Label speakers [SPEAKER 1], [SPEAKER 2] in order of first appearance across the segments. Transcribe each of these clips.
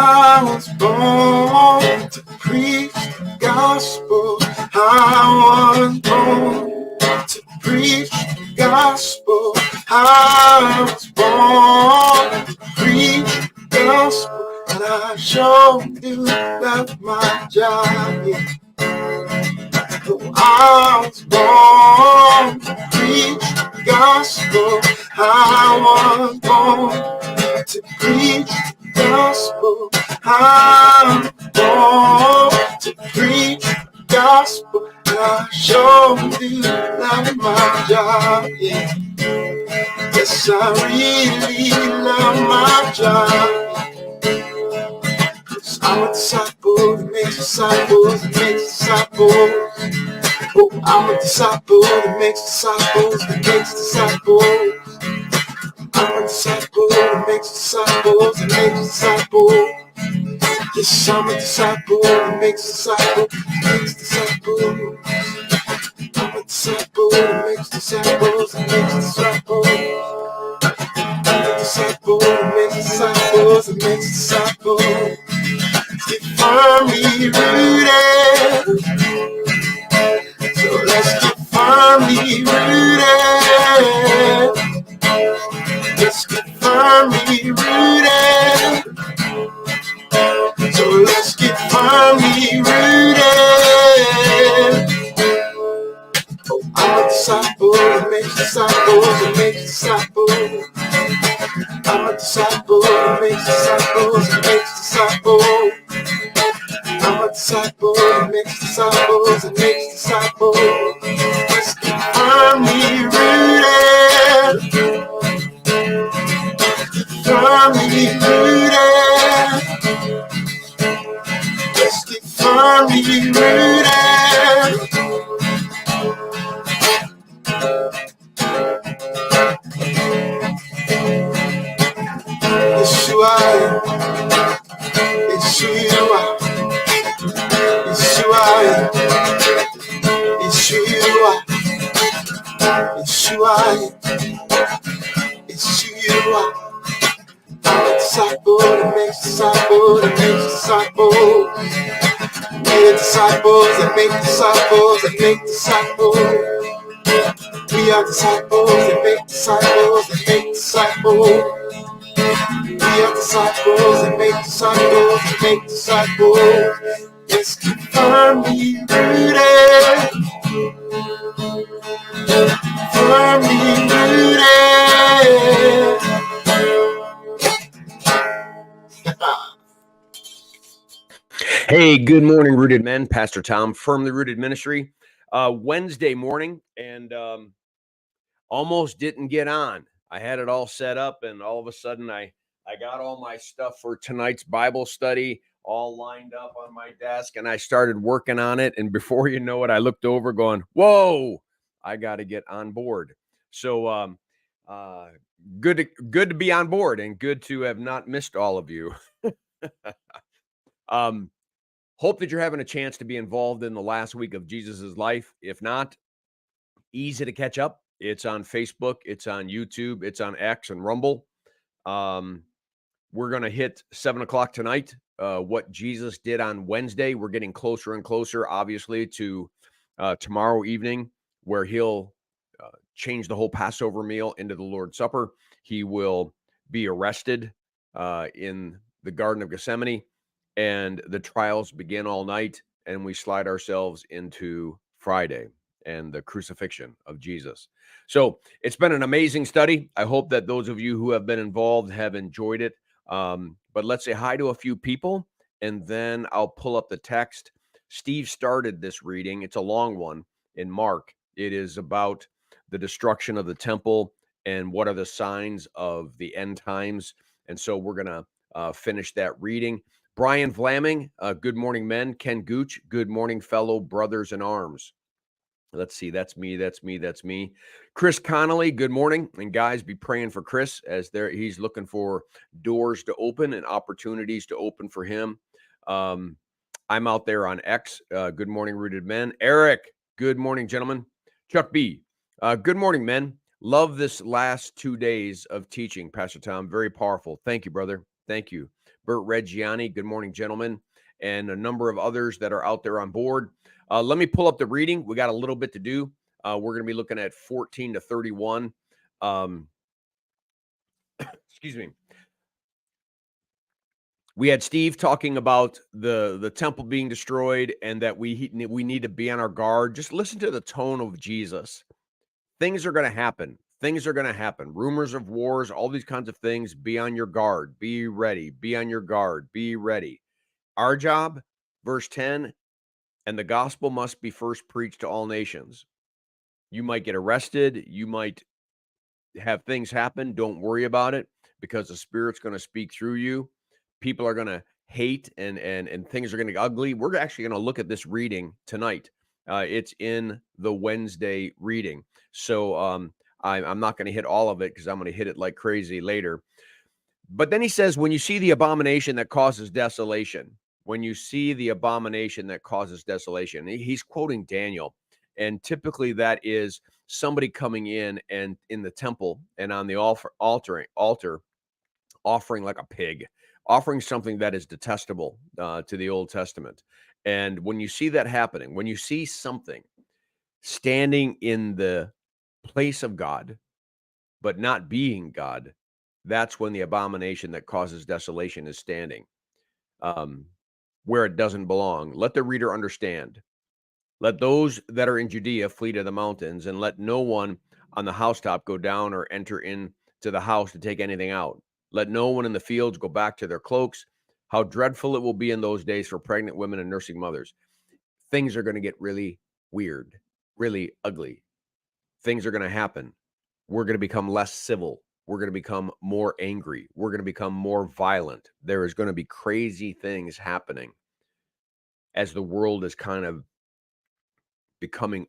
[SPEAKER 1] I was born to preach the gospel. I was born to preach the gospel. I was born to preach the gospel. And I sure do love my job. Yeah. I was born to preach the gospel. I was born to preach the gospel. I was born to preach the gospel. I sure do love my job. Yeah. Yes, I really love my job. I'm a disciple that makes disciples that makes disciples. Oh, I'm a disciple that makes disciples that makes disciples. I'm a disciple that makes disciples that makes disciples. Yes, I'm a disciple that makes disciples that makes disciples. I'm a disciple that makes disciples that makes disciples. I'm a disciple that makes disciples that makes disciples. Get firmly rooted. So let's get firmly rooted. Let's get firmly rooted. So let's get firmly rooted. Oh, I'm a disciple that makes disciples that makes disciples. I'm a disciple that makes disciples that makes disciples. I'm a disciple that makes disciples that makes disciples. Let's get firmly rooted. Firmly rooted. Let's get firmly rooted. Yeshua, Yeshua, Yeshua, Yeshua, Yeshua, Yeshua. I'm a disciple that makes disciples that makes disciples. We are disciples that make disciples that make disciples. We are disciples that make disciples that make disciples. We are disciples that make disciples that make disciples. Let's get firmly rooted. Firmly rooted.
[SPEAKER 2] Hey, good morning, Rooted Men. Pastor Tom, Firmly Rooted Ministry. Wednesday morning, and almost didn't get on. I had it all set up, and all of a sudden I got all my stuff for tonight's Bible study all lined up on my desk, and I started working on it. And before you know it, I looked over going, whoa, I got to get on board. So good to be on board, and good to have not missed all of you. Hope that you're having a chance to be involved in the last week of Jesus's life. If not, easy to catch up. It's on Facebook, it's on YouTube, it's on X and Rumble. We're going to hit 7 o'clock tonight. What Jesus did on Wednesday. We're getting closer and closer, obviously, to tomorrow evening, where he'll change the whole Passover meal into the Lord's Supper. He will be arrested in the Garden of Gethsemane, and the trials begin all night, and we slide ourselves into Friday and the crucifixion of Jesus. So it's been an amazing study. I hope that those of you who have been involved have enjoyed it. But let's say hi to a few people, and then I'll pull up the text. Steve started this reading. It's a long one in Mark. It is about the destruction of the temple and what are the signs of the end times. And so we're going to finish that reading. Brian Vlaming, good morning, men. Ken Gooch, good morning, fellow brothers in arms. Let's see, that's me. Chris Connolly, good morning. And guys, be praying for Chris as he's looking for doors to open and opportunities to open for him. I'm out there on X. Good morning, Rooted Men. Eric, good morning, gentlemen. Chuck B, good morning, men. Love this last 2 days of teaching, Pastor Tom. Very powerful. Thank you, brother. Thank you. Bert Reggiani, good morning, gentlemen, and a number of others that are out there on board. Let me pull up the reading. We got a little bit to do. We're going to be looking at 14 to 31. Excuse me. We had Steve talking about the temple being destroyed and that we need to be on our guard. Just listen to the tone of Jesus. Things are going to happen. Things are going to happen. Rumors of wars, all these kinds of things. Be on your guard. Be ready. Be on your guard. Be ready. Our job, verse 10, and the gospel must be first preached to all nations. You might get arrested. You might have things happen. Don't worry about it because the Spirit's going to speak through you. People are going to hate and things are going to get ugly. We're actually going to look at this reading tonight. It's in the Wednesday reading. So I'm not going to hit all of it because I'm going to hit it like crazy later. But then he says, when you see the abomination that causes desolation, when you see the abomination that causes desolation, he's quoting Daniel. And typically that is somebody coming in and in the temple and on the altar offering like a pig, offering something that is detestable to the Old Testament. And when you see that happening, when you see something standing in the place of God, but not being God, that's when the abomination that causes desolation is standing where it doesn't belong. Let the reader understand. Let those that are in Judea flee to the mountains, and let no one on the housetop go down or enter into the house to take anything out. Let no one in the fields go back to their cloaks. How dreadful it will be in those days for pregnant women and nursing mothers. Things are going to get really weird, really ugly. Things are going to happen. We're going to become less civil. We're going to become more angry. We're going to become more violent. There is going to be crazy things happening as the world is kind of becoming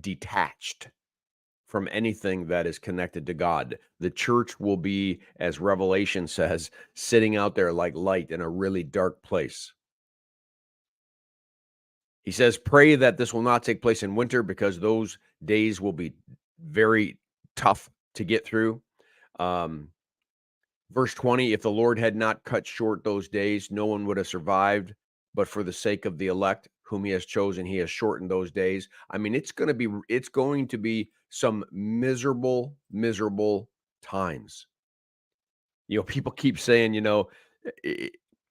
[SPEAKER 2] detached from anything that is connected to God. The church will be, as Revelation says, sitting out there like light in a really dark place. He says, pray that this will not take place in winter because those days will be very tough to get through. Verse 20, if the Lord had not cut short those days, no one would have survived, but for the sake of the elect whom he has chosen, he has shortened those days. I mean, it's going to be some miserable times. People keep saying,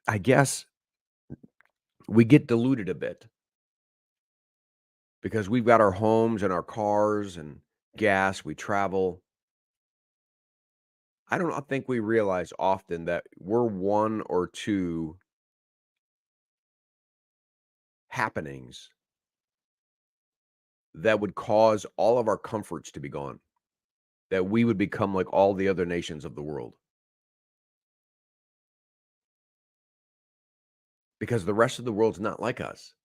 [SPEAKER 2] I guess we get deluded a bit because we've got our homes and our cars and gas, we travel. I don't think we realize often that we're one or two happenings that would cause all of our comforts to be gone, that we would become like all the other nations of the world. Because the rest of the world's not like us.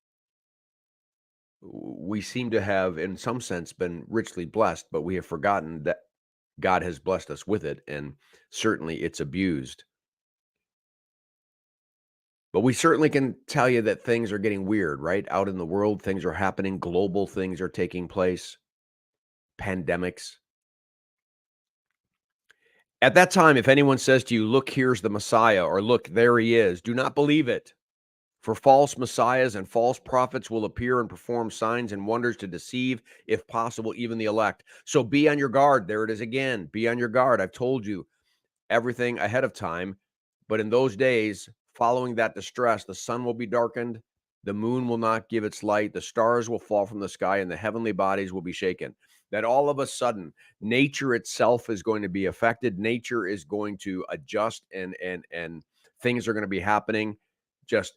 [SPEAKER 2] We seem to have, in some sense, been richly blessed, but we have forgotten that God has blessed us with it, and certainly it's abused. But we certainly can tell you that things are getting weird, right? Out in the world, things are happening. Global things are taking place. Pandemics. At that time, if anyone says to you, look, here's the Messiah, or look, there he is, do not believe it. For false messiahs and false prophets will appear and perform signs and wonders to deceive, if possible, even the elect. So be on your guard. There it is again. Be on your guard. I've told you everything ahead of time. But in those days, following that distress, the sun will be darkened, the moon will not give its light, the stars will fall from the sky, and the heavenly bodies will be shaken. That all of a sudden, nature itself is going to be affected. Nature is going to adjust, and things are going to be happening just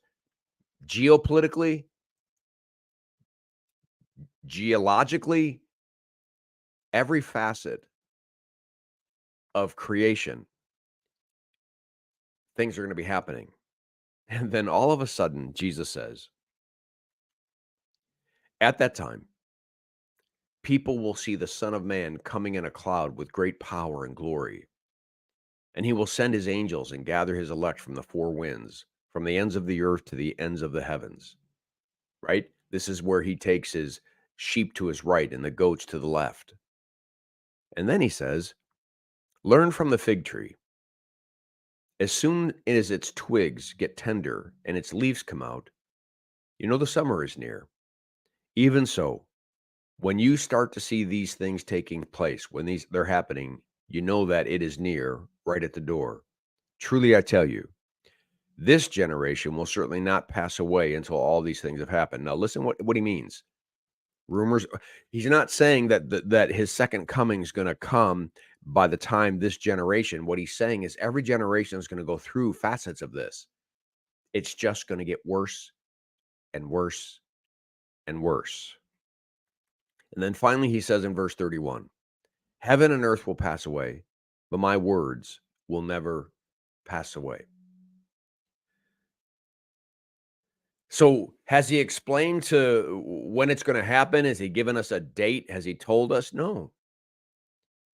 [SPEAKER 2] geopolitically, geologically, every facet of creation. Things are going to be happening. And then all of a sudden, Jesus says, at that time, people will see the Son of Man coming in a cloud with great power and glory. And he will send his angels and gather his elect from the four winds, from the ends of the earth to the ends of the heavens. Right? This is where he takes his sheep to his right and the goats to the left. And then he says, learn from the fig tree. As soon as its twigs get tender and its leaves come out, you know the summer is near. Even so, when you start to see these things taking place, when they're happening, you know that it is near, right at the door. Truly, I tell you, this generation will certainly not pass away until all these things have happened. Now, listen what he means. Rumors. He's not saying that his second coming is going to come by the time this generation. What he's saying is every generation is going to go through facets of this. It's just going to get worse and worse and worse. And then finally, he says in verse 31, heaven and earth will pass away, but my words will never pass away. So has he explained to when it's going to happen? Has he given us a date? Has he told us? No.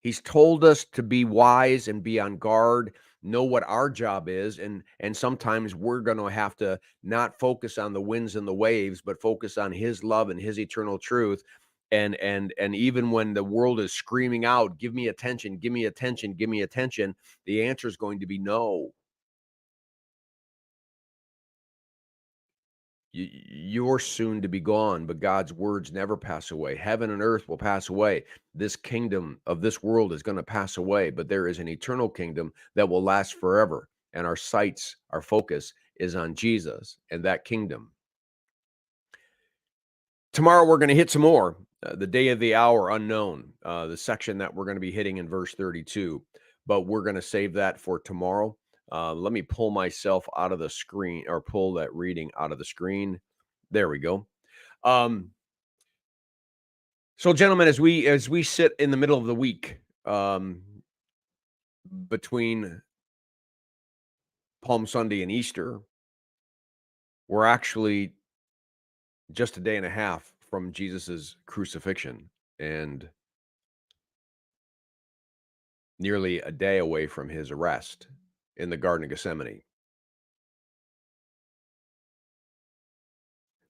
[SPEAKER 2] He's told us to be wise and be on guard, know what our job is, and sometimes we're going to have to not focus on the winds and the waves, but focus on his love and his eternal truth. And even when the world is screaming out, give me attention, give me attention, give me attention, the answer is going to be no. You're soon to be gone, but God's words never pass away. Heaven and earth will pass away. This kingdom of this world is going to pass away, but there is an eternal kingdom that will last forever. And our sights, our focus is on Jesus and that kingdom. Tomorrow, we're going to hit some more. The day of the hour unknown, the section that we're going to be hitting in verse 32, but we're going to save that for tomorrow. Let me pull myself out of the screen, or pull that reading out of the screen. There we go. So, gentlemen, as we sit in the middle of the week, between Palm Sunday and Easter, we're actually just a day and a half from Jesus's crucifixion and nearly a day away from his arrest in the Garden of Gethsemane.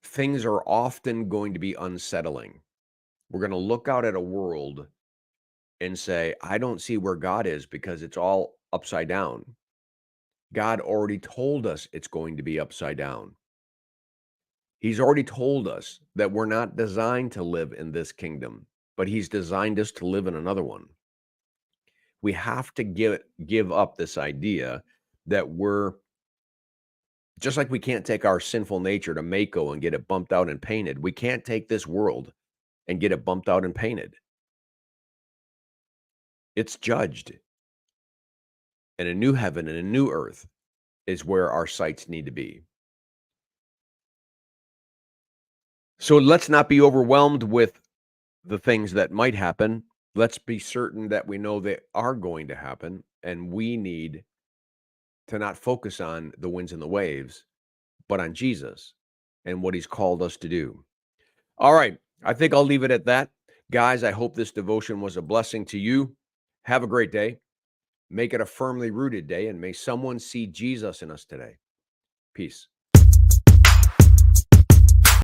[SPEAKER 2] Things are often going to be unsettling. We're going to look out at a world and say, I don't see where God is because it's all upside down. God already told us it's going to be upside down. He's already told us that we're not designed to live in this kingdom, but he's designed us to live in another one. We have to give up this idea that we're, just like we can't take our sinful nature to Mako and get it bumped out and painted. We can't take this world and get it bumped out and painted. It's judged. And a new heaven and a new earth is where our sights need to be. So let's not be overwhelmed with the things that might happen. Let's be certain that we know they are going to happen, and we need to not focus on the winds and the waves, but on Jesus and what he's called us to do. All right. I think I'll leave it at that. Guys, I hope this devotion was a blessing to you. Have a great day. Make it a firmly rooted day, and may someone see Jesus in us today. Peace.